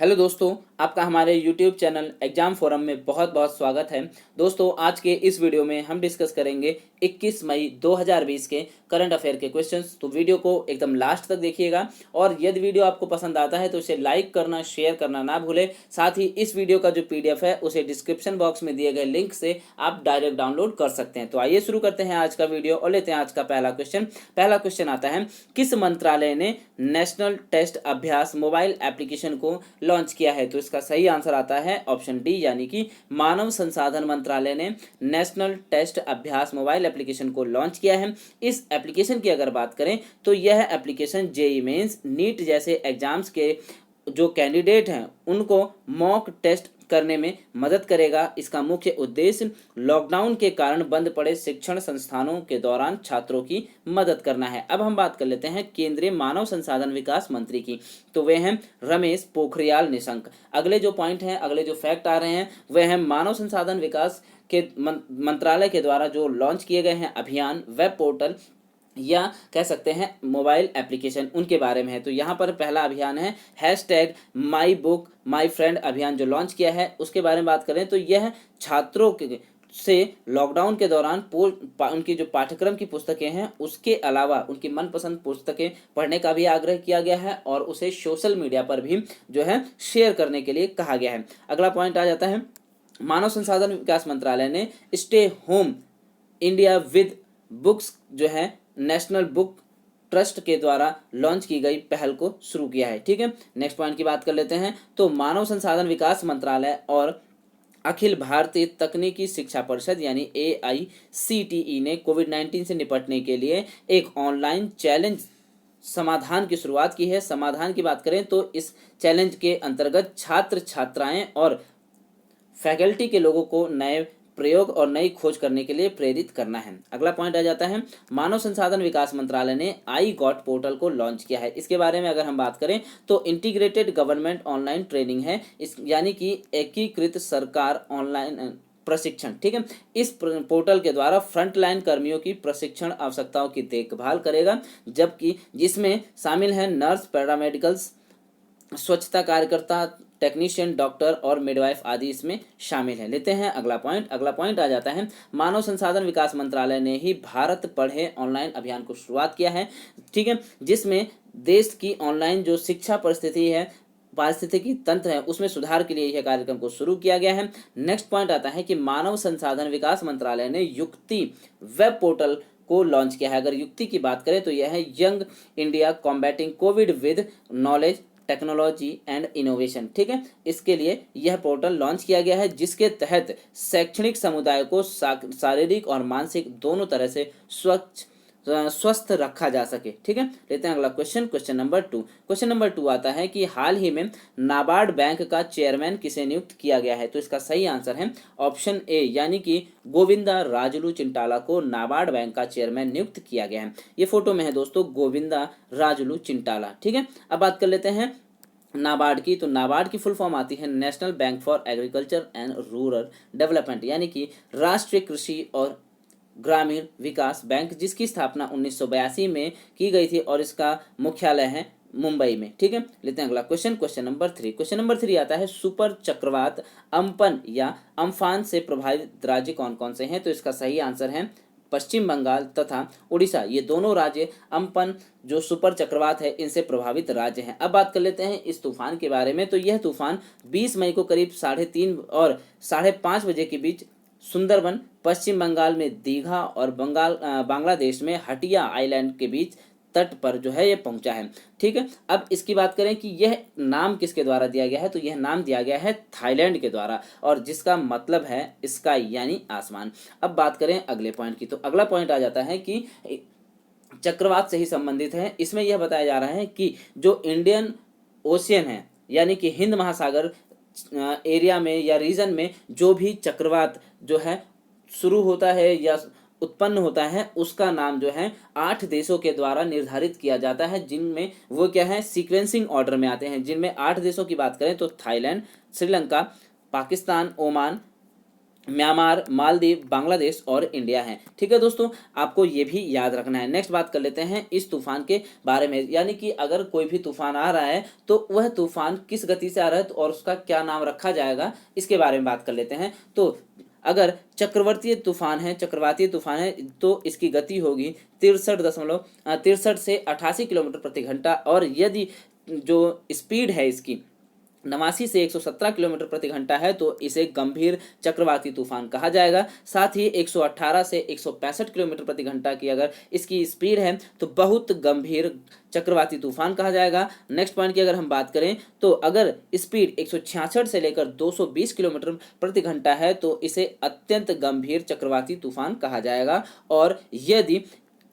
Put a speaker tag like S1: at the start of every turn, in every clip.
S1: Hello दोस्तों, आपका हमारे YouTube चैनल एग्जाम फोरम में बहुत बहुत स्वागत है। दोस्तों, आज के इस वीडियो में हम डिस्कस करेंगे 21 मई 2020 के करंट अफेयर के क्वेश्चंस। तो वीडियो को एकदम लास्ट तक देखिएगा और यदि वीडियो आपको पसंद आता है तो इसे लाइक करना, शेयर करना ना भूलें। साथ ही इस वीडियो का जो PDF है उसे डिस्क्रिप्शन बॉक्स में दिए गए लिंक से आप डायरेक्ट डाउनलोड कर सकते हैं। तो आइए शुरू करते हैं आज का वीडियो और लेते हैं आज का पहला क्वेश्चन। पहला क्वेश्चन आता है, किस मंत्रालय ने नेशनल टेस्ट अभ्यास मोबाइल एप्लीकेशन को लॉन्च किया है? तो इसका सही आंसर आता है ऑप्शन डी, यानी कि मानव संसाधन मंत्रालय ने नेशनल टेस्ट अभ्यास मोबाइल एप्लीकेशन को लॉन्च किया है। इस एप्लीकेशन की अगर बात करें तो यह एप्लीकेशन जेईई मेंस, नीट जैसे एग्जाम्स के जो कैंडिडेट हैं उनको मॉक टेस्ट करने में मदद करेगा। इसका मुख्य उद्देश्य लॉकडाउन के कारण बंद पड़े शिक्षण संस्थानों के दौरान छात्रों की मदद करना है। अब हम बात कर लेते हैं केंद्रीय मानव संसाधन विकास मंत्री की, तो वे हैं रमेश पोखरियाल निशंक। अगले जो पॉइंट हैं, अगले जो फैक्ट आ रहे हैं वह हैं मानव संसाधन विकास के मंत्रालय के द्वारा जो लॉन्च किए गए हैं अभियान, वेब पोर्टल या कह सकते हैं मोबाइल एप्लीकेशन, उनके बारे में है। तो यहाँ पर पहला अभियान है hashtag my book my friend अभियान जो लॉन्च किया है, उसके बारे में बात करें तो यह छात्रों के से लॉकडाउन के दौरान उनकी जो पाठ्यक्रम की पुस्तकें हैं उसके अलावा उनकी मनपसंद पुस्तकें पढ़ने का भी आग्रह किया गया है और उसे सोशल मीडिया पर भी जो है शेयर करने के लिए कहा गया है। अगला पॉइंट आ जाता है, मानव संसाधन विकास मंत्रालय ने stay home India with books जो है नेशनल बुक ट्रस्ट के द्वारा लॉन्च की गई पहल को शुरू किया है। ठीक है, नेक्स्ट पॉइंट की बात कर लेते हैं। तो मानव संसाधन विकास मंत्रालय और अखिल भारतीय तकनीकी शिक्षा परिषद यानी AICTE ने कोविड-19 से निपटने के लिए एक ऑनलाइन चैलेंज समाधान की शुरुआत की है। समाधान की बात करें तो इस चैलेंज के अंतर्गत छात्र छात्राएं और फैकल्टी के लोगों को नए प्रयोग और नई खोज करने के लिए प्रेरित करना है। अगला पॉइंट आ जाता है, मानव संसाधन विकास मंत्रालय ने आई गॉट पोर्टल को लॉन्च किया है। इसके बारे में अगर हम बात करें तो इंटीग्रेटेड गवर्नमेंट ऑनलाइन ट्रेनिंग है, इस यानी कि एकीकृत सरकार ऑनलाइन प्रशिक्षण। ठीक है, इस पोर्टल के द्वारा फ्रंटलाइन कर्मियों की प्रशिक्षण आवश्यकताओं की देखभाल करेगा, जबकि जिसमें शामिल हैं नर्स, पैरामेडिकल्स, स्वच्छता कार्यकर्ता, टेक्नीशियन, डॉक्टर और मिडवाइफ आदि इसमें शामिल हैं। लेते हैं अगला पॉइंट। अगला पॉइंट आ जाता है, मानव संसाधन विकास मंत्रालय ने ही भारत पढ़े ऑनलाइन अभियान को शुरुआत किया है। ठीक है, जिसमें देश की ऑनलाइन जो शिक्षा परिस्थिति है, पारिस्थितिकी तंत्र है, उसमें सुधार के लिए यह कार्यक्रम को शुरू किया गया है। नेक्स्ट पॉइंट आता है कि मानव संसाधन विकास मंत्रालय ने युक्ति वेब पोर्टल को लॉन्च किया है। अगर युक्ति की बात करें तो यह है young India combating Covid with knowledge, technology and innovation. ठीक है, इसके लिए यह पोर्टल लॉन्च किया गया है जिसके तहत शैक्षणिक समुदाय को शारीरिक और मानसिक दोनों तरह से स्वस्थ रखा जा सके। ठीक है, लेते हैं अगला question, question number 2। Question number 2 आता है कि हाल ही में नाबार्ड बैंक का चेयरमैन किसे नियुक्त किया गया है? तो इसका सही आंसर है ऑप्शन ए, यानी कि गोविंदा राजुलू चिंटाला को नाबार्ड बैंक का चेयरमैन नियुक्त किया गया है। ये फोटो में है दोस्तों गोविंदा राजुलू चिंटाला। ठीक है, अब बात कर लेते हैं नाबार्ड की। तो नाबार्ड की फुल फॉर्म आती है national bank for agriculture and rural development, यानी कि राष्ट्रीय कृषि और ग्रामीण विकास बैंक, जिसकी स्थापना 1982 में की गई थी और इसका मुख्यालय है मुंबई में। ठीक है, लेते हैं अगला question, question number 3। Question number 3 आता है, सुपर चक्रवात अम्पन या अम्फान से प्रभावित राज्य कौन कौन से हैं? तो इसका सही आंसर है पश्चिम बंगाल तथा उड़ीसा। ये दोनों राज्य अम्पन जो सुपर चक्रवात है इनसे प्रभावित राज्य हैं। अब बात कर लेते हैं इस तूफान के बारे में। तो यह तूफान 20 मई को करीब 3:30 और 5:30 बजे के बीच सुंदरबन, पश्चिम बंगाल में दीघा और बांग्लादेश में हटिया आइलैंड के बीच तट पर जो है ये पहुंचा है। ठीक है, अब इसकी बात करें कि यह नाम किसके द्वारा दिया गया है? तो यह नाम दिया गया है थाईलैंड के द्वारा और जिसका मतलब है स्काई यानी आसमान। अब बात करें अगले पॉइंट की। तो अगला पॉइंट आ जाता है कि चक्रवात से ही संबंधित है। इसमें यह बताया जा रहा है कि जो इंडियन ओशियन है यानी कि हिंद महासागर एरिया में या रीजन में जो भी चक्रवात जो है शुरू होता है या उत्पन्न होता है उसका नाम जो है 8 देशों के द्वारा निर्धारित किया जाता है, जिनमें वो क्या है सीक्वेंसिंग ऑर्डर में आते हैं। जिनमें 8 देशों की बात करें तो Thailand, Sri Lanka, Pakistan, Oman, Myanmar, Maldives, Bangladesh और इंडिया हैं। ठीक है दोस्तों, आपको ये भी याद रखना है। नेक्स्ट बात कर लेते हैं इस तूफान के बारे में, यानी कि अगर कोई भी तूफान आ रहा है तो वह तूफान किस गति से आ रहा है और उसका क्या नाम रखा जाएगा, इसके बारे में बात कर लेते हैं। तो अगर चक्रवाती तूफान है तो इसकी गति होगी 63 से 88 किलोमीटर प्रति घंटा, और यदि जो स्पीड है इसकी 89 से 117 किलोमीटर प्रति घंटा है तो इसे गंभीर चक्रवाती तूफान कहा जाएगा। साथ ही 118 से 165 किलोमीटर प्रति घंटा की अगर इसकी स्पीड है तो बहुत गंभीर चक्रवाती तूफान कहा जाएगा। नेक्स्ट पॉइंट की अगर हम बात करें तो अगर स्पीड 166 से लेकर 220 किलोमीटर प्रति घंटा है तो इसे अत्यंत गंभीर चक्रवाती तूफान कहा जाएगा, और यदि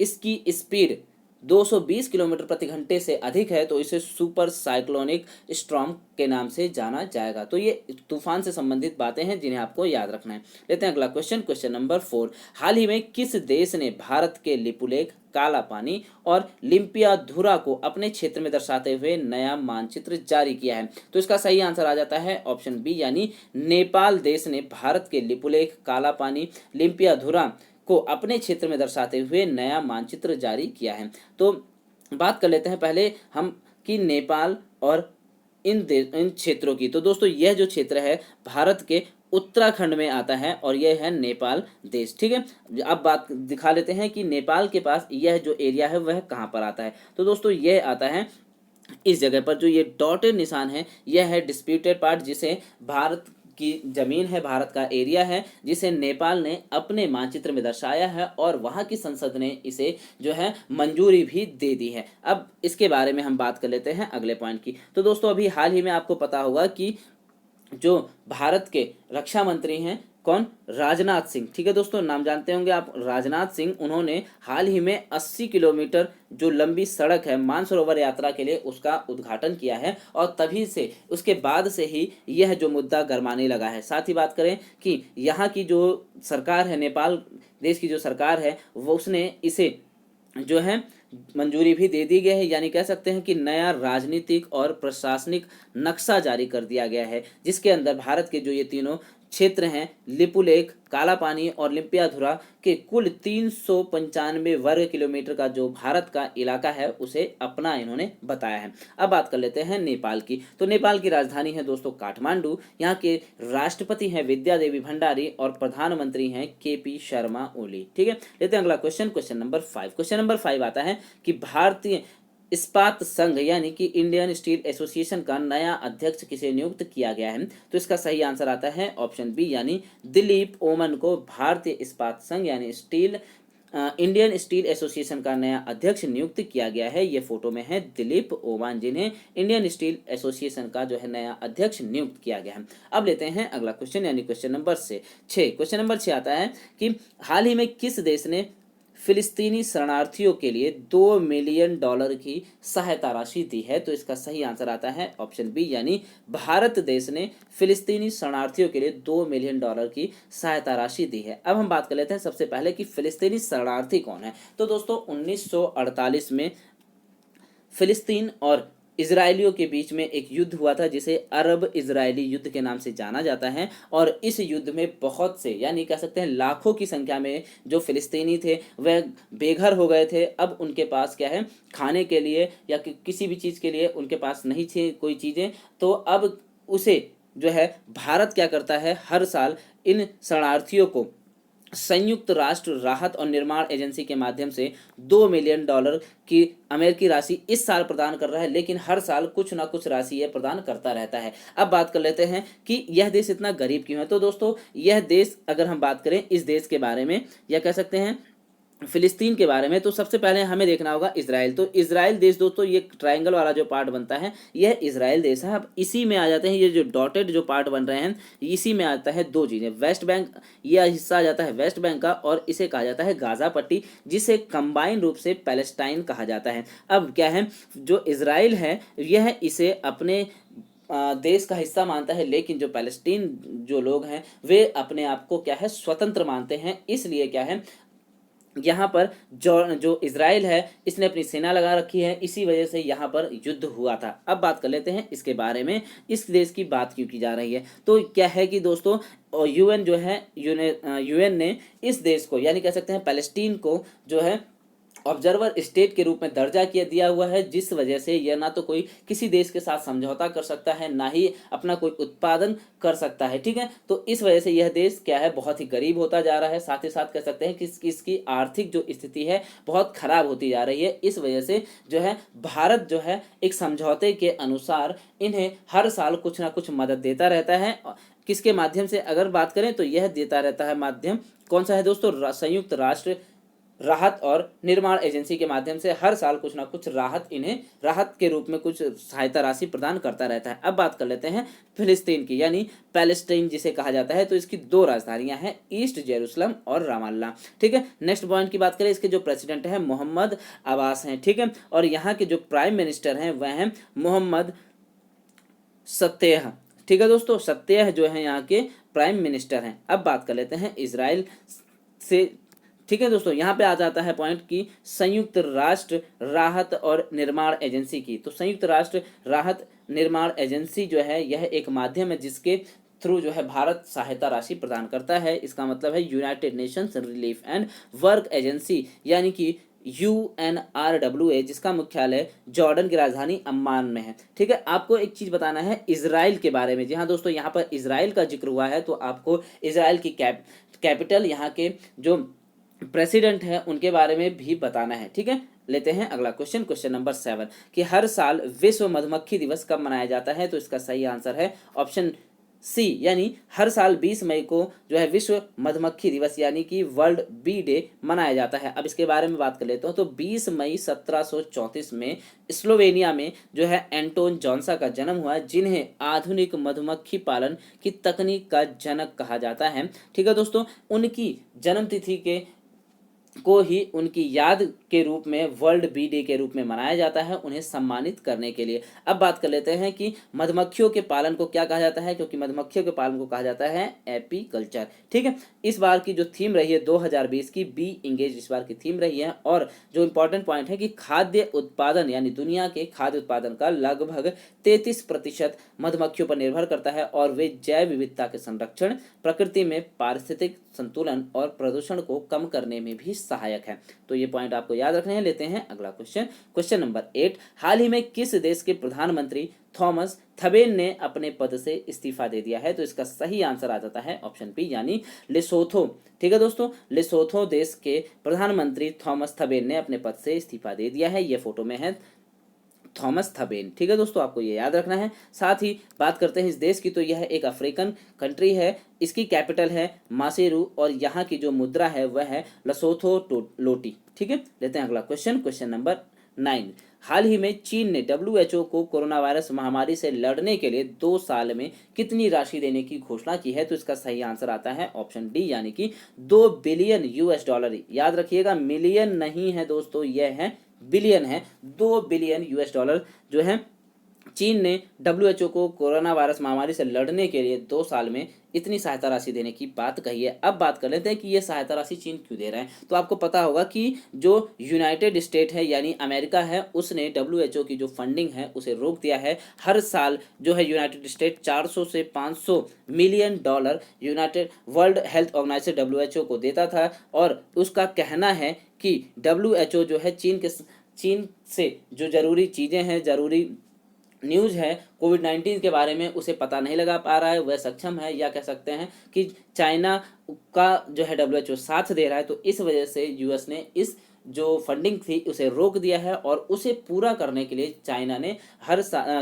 S1: इसकी स्पीड 220 किलोमीटर प्रति घंटे से अधिक है तो इसे सुपर साइक्लोनिक स्टॉर्म के नाम से जाना जाएगा। तो ये तूफान से संबंधित बातें हैं जिन्हें आपको याद रखना है। लेते हैं अगला क्वेश्चन, क्वेश्चन नंबर 4। हाल ही में किस देश ने भारत के लिपुलेख, काला पानी और लिम्पियाधुरा को अपने क्षेत्र में दर्शाते हुए नया मानचित्र जारी किया है? तो इसका सही आंसर आ जाता है ऑप्शन बी, यानी नेपाल देश ने भारत के लिपुलेख, काला पानी, लिम्पियाधुरा को अपने क्षेत्र में दर्शाते हुए नया मानचित्र जारी किया है। तो बात कर लेते हैं पहले हम कि नेपाल और इन क्षेत्रों की। तो दोस्तों यह जो क्षेत्र है भारत के उत्तराखंड में आता है और यह है नेपाल देश। ठीक है, अब बात दिखा लेते हैं कि नेपाल के पास यह जो एरिया है वह कहाँ पर आता है। तो दोस्तों यह आता है इस जगह पर, जो ये डॉटेड निशान है यह है डिस्प्यूटेड पार्ट, जिसे भारत की जमीन है, भारत का एरिया है, जिसे नेपाल ने अपने मानचित्र में दर्शाया है और वहां की संसद ने इसे जो है मंजूरी भी दे दी है। अब इसके बारे में हम बात कर लेते हैं अगले पॉइंट की। तो दोस्तों अभी हाल ही में आपको पता होगा कि जो भारत के रक्षा मंत्री हैं कौन, राजनाथ सिंह। ठीक है दोस्तों, नाम जानते होंगे आप राजनाथ सिंह। उन्होंने हाल ही में 80 किलोमीटर जो लंबी सड़क है मानसरोवर यात्रा के लिए उसका उद्घाटन किया है, और तभी से उसके बाद से ही यह जो मुद्दा गरमाने लगा है। साथ ही बात करें कि यहाँ की जो सरकार है, नेपाल देश की जो सरकार है, वो उसने इसे जो है मंजूरी भी दे दी गई है, यानी कह सकते हैं कि नया राजनीतिक और प्रशासनिक नक्शा जारी कर दिया गया है, जिसके अंदर भारत के जो ये तीनों क्षेत्र हैं, लिपुलेख, काला पानी और लिम्पियाधुरा के कुल 395 वर्ग किलोमीटर का जो भारत का इलाका है उसे अपना इन्होंने बताया है। अब बात कर लेते हैं नेपाल की। तो नेपाल की राजधानी है दोस्तों काठमांडू। यहाँ के राष्ट्रपति हैं विद्या देवी भंडारी और प्रधानमंत्री हैं केपी शर्मा ओली। ठीक है, लेते हैं अगला question, question number 5। Question number 5 आता है कि भारतीय इस्पात संघ यानी कि इंडियन स्टील एसोसिएशन का नया अध्यक्ष किसे नियुक्त किया गया है? तो इसका सही आंसर आता है ऑप्शन बी, यानी दिलीप ओमन को भारतीय इस्पात संघ यानी इंडियन स्टील एसोसिएशन का नया अध्यक्ष नियुक्त किया गया है। ये फोटो में है दिलीप ओमन, जिन्हें इंडियन स्टील एसोसिएशन का जो है नया अध्यक्ष नियुक्त किया गया है। अब लेते हैं अगला क्वेश्चन, यानी क्वेश्चन नंबर 6। क्वेश्चन नंबर 6 आता है कि हाल ही में किस देश ने फिलिस्तीनी शरणार्थियों के लिए $2 मिलियन की सहायता राशि दी है? तो इसका सही आंसर आता है ऑप्शन बी, यानी भारत देश ने फिलिस्तीनी शरणार्थियों के लिए $2 मिलियन की सहायता राशि दी है। अब हम बात कर लेते हैं सबसे पहले कि फिलिस्तीनी शरणार्थी कौन है। तो दोस्तों 1948 में फिलिस्तीन और इजरायलियों के बीच में एक युद्ध हुआ था जिसे अरब इजरायली युद्ध के नाम से जाना जाता है, और इस युद्ध में बहुत से यानी कह सकते हैं लाखों की संख्या में जो फिलिस्तीनी थे वह बेघर हो गए थे। अब उनके पास क्या है, खाने के लिए या किसी भी चीज़ के लिए उनके पास नहीं थी कोई चीज़ें। तो अब उसे जो है भारत क्या करता है, हर साल इन शरणार्थियों को संयुक्त राष्ट्र राहत और निर्माण एजेंसी के माध्यम से $2 मिलियन की अमेरिकी राशि इस साल प्रदान कर रहा है, लेकिन हर साल कुछ ना कुछ राशि यह प्रदान करता रहता है। अब बात कर लेते हैं कि यह देश इतना गरीब क्यों है। तो दोस्तों यह देश, अगर हम बात करें इस देश के बारे में या कह सकते हैं फिलिस्तीन के बारे में, तो सबसे पहले हमें देखना होगा इजराइल। तो इजराइल देश दोस्तों, ये ट्रायंगल वाला जो पार्ट बनता है यह इजराइल देश है। अब इसी में आ जाते हैं ये जो डॉटेड जो पार्ट बन रहे हैं, इसी में आता है दो चीज़ें, वेस्ट बैंक, यह हिस्सा आ जाता है वेस्ट बैंक का, और इसे कहा जाता है गाजा पट्टी, जिसे कंबाइन रूप से पैलेस्टाइन कहा जाता है। अब क्या है, जो इजराइल है यह इसे अपने देश का हिस्सा मानता है, लेकिन जो पैलेस्टीन जो लोग हैं वे अपने आप को क्या है, स्वतंत्र मानते हैं। इसलिए क्या है, यहाँ पर जो इजराइल है इसने अपनी सेना लगा रखी है, इसी वजह से यहाँ पर युद्ध हुआ था। अब बात कर लेते हैं इसके बारे में, इस देश की बात क्यों की जा रही है। तो क्या है कि दोस्तों यूएन जो है यूएन ने इस देश को यानी कह सकते हैं पैलेस्टीन को जो है ऑब्जर्वर स्टेट के रूप में दर्जा किया दिया हुआ है, जिस वजह से यह ना तो कोई किसी देश के साथ समझौता कर सकता है, ना ही अपना कोई उत्पादन कर सकता है। ठीक है, तो इस वजह से यह देश क्या है, बहुत ही गरीब होता जा रहा है। साथ ही साथ कह सकते हैं कि इसकी आर्थिक जो स्थिति है बहुत खराब होती जा रही है। इस वजह से जो है भारत जो है एक समझौते के अनुसार इन्हें हर साल कुछ ना कुछ मदद देता रहता है। किसके माध्यम से अगर बात करें तो यह देता रहता है माध्यम कौन सा है दोस्तों, संयुक्त राष्ट्र राहत और निर्माण एजेंसी के माध्यम से हर साल कुछ ना कुछ इन्हें राहत के रूप में कुछ सहायता राशि प्रदान करता रहता है। अब बात कर लेते हैं फिलिस्तीन की, यानी पैलेस्टाइन जिसे कहा जाता है। तो इसकी दो राजधानियां हैं, ईस्ट जेरूसलम और रामल्ला। ठीक है, नेक्स्ट पॉइंट की बात करें, इसके जो प्रेसिडेंट हैं मोहम्मद अब्बास हैं। ठीक है, और यहाँ के जो प्राइम मिनिस्टर हैं वह हैं मोहम्मद सत्तेह। ठीक है दोस्तों, सत्तेह जो है यहाँ के प्राइम मिनिस्टर हैं। अब बात कर लेते हैं इजराइल से। ठीक है दोस्तों, यहाँ पे आ जाता है पॉइंट की संयुक्त राष्ट्र राहत और निर्माण एजेंसी की। तो संयुक्त राष्ट्र राहत निर्माण एजेंसी जो है यह एक माध्यम है जिसके थ्रू जो है भारत सहायता राशि प्रदान करता है। इसका मतलब है United Nations relief and work agency, यानी कि UNRWA, जिसका मुख्यालय जॉर्डन की राजधानी अम्मान में है। ठीक है, आपको एक चीज बताना है इजराइल के बारे में। जी हाँ दोस्तों, यहाँ पर इजराइल का जिक्र हुआ है तो आपको इजराइल की कैपिटल, यहाँ के जो प्रेसिडेंट है उनके बारे में भी बताना है। ठीक है, लेते हैं अगला क्वेश्चन, क्वेश्चन नंबर 7 कि हर साल विश्व मधुमक्खी दिवस कब मनाया जाता है। तो इसका सही आंसर है ऑप्शन सी, यानी हर साल 20 मई को जो है विश्व मधुमक्खी दिवस यानी कि वर्ल्ड बी डे मनाया जाता है। अब इसके बारे में बात कर लेता हूँ। तो 20 मई 1734 में स्लोवेनिया में जो है एंटोन जॉन्सा का जन्म हुआ, जिन्हें आधुनिक मधुमक्खी पालन की तकनीक का जनक कहा जाता है। ठीक है दोस्तों, उनकी जन्म तिथि के को ही उनकी याद के रूप में वर्ल्ड बी डे के रूप में मनाया जाता है, उन्हें सम्मानित करने के लिए। अब बात कर लेते हैं कि मधुमक्खियों के पालन को क्या कहा जाता है, क्योंकि मधुमक्खियों के पालन को कहा जाता है एपी कल्चर। ठीक है, इस बार की जो थीम रही है 2020 की बी इंगेज इस बार की थीम रही है। और जो इंपॉर्टेंट पॉइंट है कि खाद्य उत्पादन यानी दुनिया के खाद्य उत्पादन का लगभग 33% मधुमक्खियों पर निर्भर करता है और वे जैव विविधता के संरक्षण, प्रकृति में पारिस्थितिक संतुलन और प्रदूषण को कम करने में भी सहायक है। तो ये पॉइंट आपको याद रखने हैं। लेते हैं अगला क्वेश्चन, क्वेश्चन नंबर 8, हाल ही में किस देश के प्रधानमंत्री थॉमस थबेन ने अपने पद से इस्तीफा दे दिया है। तो इसका सही आंसर आ जाता है ऑप्शन बी, यानी लेसोथो। ठीक है दोस्तों, लेसोथो देश के प्रधानमंत्री थॉमस थबेन ने अपने पद से इस्तीफा दे दिया है। ये फोटो में है थॉमस थबेन। ठीक है दोस्तों, आपको ये याद रखना है। साथ ही बात करते हैं इस देश की, तो यह एक अफ्रीकन कंट्री है। इसकी कैपिटल है मासेरू और यहाँ की जो मुद्रा है वह है लसोथो लोटी। ठीक है, लेते हैं अगला क्वेश्चन, क्वेश्चन नंबर 9, हाल ही में चीन ने WHO को कोरोना वायरस महामारी से लड़ने के लिए 2 साल में कितनी राशि देने की घोषणा की है। तो इसका सही आंसर आता है ऑप्शन डी, यानी कि $2 बिलियन। याद रखिएगा, मिलियन नहीं है दोस्तों, यह है बिलियन है। $2 बिलियन जो है चीन ने WHO को कोरोना वायरस महामारी से लड़ने के लिए 2 साल में इतनी सहायता राशि देने की बात कही है। अब बात कर लेते हैं कि ये सहायता राशि चीन क्यों दे रहा है। तो आपको पता होगा कि जो यूनाइटेड स्टेट है यानी अमेरिका है, उसने WHO की जो फंडिंग है उसे रोक दिया है। हर साल जो है यूनाइटेड स्टेट 400 से 500 million dollar United World Health Organization WHO को देता था और उसका कहना है कि WHO जो है चीन से जो जरूरी चीज़ें हैं, जरूरी न्यूज़ है कोविड-19 के बारे में, उसे पता नहीं लगा पा रहा है, वह सक्षम है, या कह सकते हैं कि चाइना का जो है WHO साथ दे रहा है। तो इस वजह से यूएस ने इस जो फंडिंग थी उसे रोक दिया है और उसे पूरा करने के लिए चाइना ने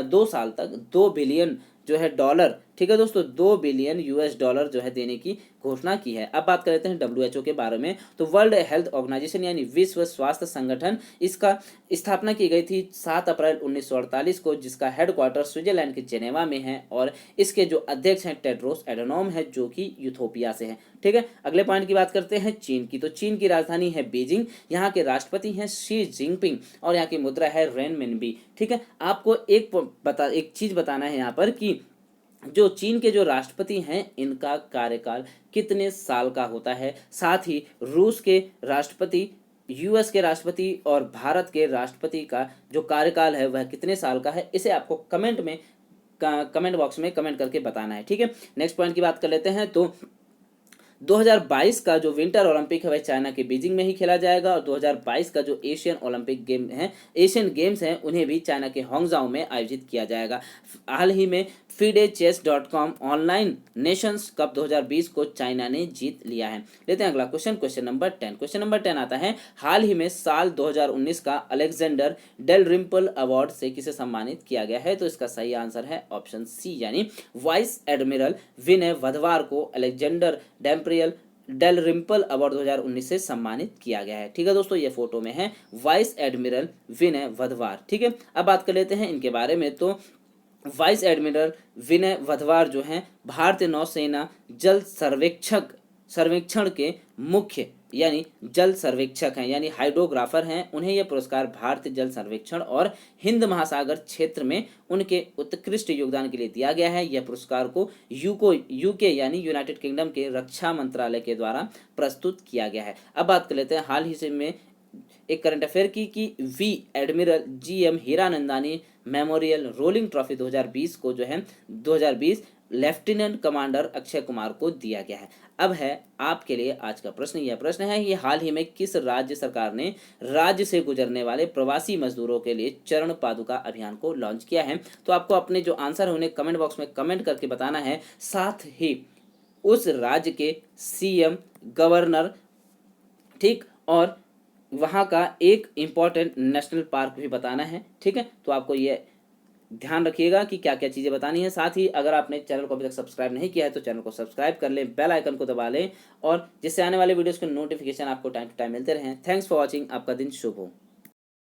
S1: 2 साल तक 2 बिलियन जो है डॉलर, ठीक है दोस्तों, $2 बिलियन जो है देने की घोषणा की है। अब बात कर लेते हैं WHO के बारे में। तो वर्ल्ड हेल्थ ऑर्गेनाइजेशन यानी विश्व स्वास्थ्य संगठन, इसका स्थापना की गई थी 7 अप्रैल 1948 को, जिसका हेडक्वार्टर स्विट्जरलैंड के जेनेवा में है और इसके जो अध्यक्ष हैं टेड्रोस एडनोम है, जो कि यूथोपिया से है। ठीक है, अगले पॉइंट की बात करते हैं चीन की। तो चीन की राजधानी है बीजिंग, यहाँ के राष्ट्रपति हैं शी जिनपिंग और यहाँ की मुद्रा है रेनमिनबी। ठीक है, आपको एक चीज बताना है यहाँ पर कि जो चीन के जो राष्ट्रपति हैं इनका कार्यकाल कितने साल का होता है। साथ ही रूस के राष्ट्रपति, यूएस के राष्ट्रपति और भारत के राष्ट्रपति का जो कार्यकाल है वह कितने साल का है, इसे आपको कमेंट बॉक्स में कमेंट करके बताना है। ठीक है, नेक्स्ट पॉइंट की बात कर लेते हैं। तो 2022 का जो विंटर ओलंपिक है वह चाइना के बीजिंग में ही खेला जाएगा और 2022 का जो एशियन गेम्स हैं उन्हें भी चाइना के हांगझाओ में आयोजित किया जाएगा। हाल ही में FIDE-Chess.com ऑनलाइन नेशंस कप 2020 को चाइना ने जीत लिया है। लेते हैं अगला क्वेश्चन नंबर 10। क्वेश्चन नंबर 10 आता है, हाल ही में साल 2019 का अलेक्जेंडर डेल रिम्पल अवार्ड से किसे सम्मानित किया गया है। तो इसका सही आंसर है ऑप्शन सी, यानी वाइस एडमिरल विनय वधवार को अलेक्जेंडर डेल रिम्पल अवार्ड 2019 से सम्मानित किया गया है। ठीक है दोस्तों, ये फोटो में है वाइस एडमिरल विनय वधवार। ठीक है, अब बात कर लेते हैं इनके बारे में। तो वाइस एडमिरल विनय वधवार जो हैं भारतीय नौसेना जल सर्वेक्षण के मुख्य यानी जल सर्वेक्षक हैं, यानी हाइड्रोग्राफर हैं। उन्हें यह पुरस्कार भारतीय जल सर्वेक्षण और हिंद महासागर क्षेत्र में उनके उत्कृष्ट योगदान के लिए दिया गया है। यह पुरस्कार को यूके यानी यूनाइटेड किंगडम के रक्षा मंत्रालय के द्वारा प्रस्तुत किया गया है। अब बात कर लेते हैं हाल ही में एक करंट अफेयर की कि V admiral GM Hiranandani memorial rolling trophy 2020 को जो है 2020 लेफ्टिनेंट कमांडर अक्षय कुमार को दिया गया है। अब है आपके लिए आज का प्रश्न। यह प्रश्न है, ये हाल ही में किस राज्य सरकार ने राज्य से गुजरने वाले प्रवासी मजदूरों के लिए चरण पादुका अभियान को लॉन्च किया है। तो आपको अपने जो आंसर है उन्हें कमेंट बॉक्स में कमेंट करके बताना है। साथ ही उस राज्य के CM, गवर्नर, ठीक, और वहाँ का एक इम्पॉर्टेंट नेशनल पार्क भी बताना है। ठीक है, तो आपको ये ध्यान रखिएगा कि क्या क्या चीज़ें बतानी है। साथ ही अगर आपने चैनल को अभी तक सब्सक्राइब नहीं किया है तो चैनल को सब्सक्राइब कर लें, बेल आइकन को दबा लें और जिससे आने वाले वीडियोस के नोटिफिकेशन आपको टाइम टू टाइम मिलते रहें। Thanks for watching. आपका दिन शुभ हो।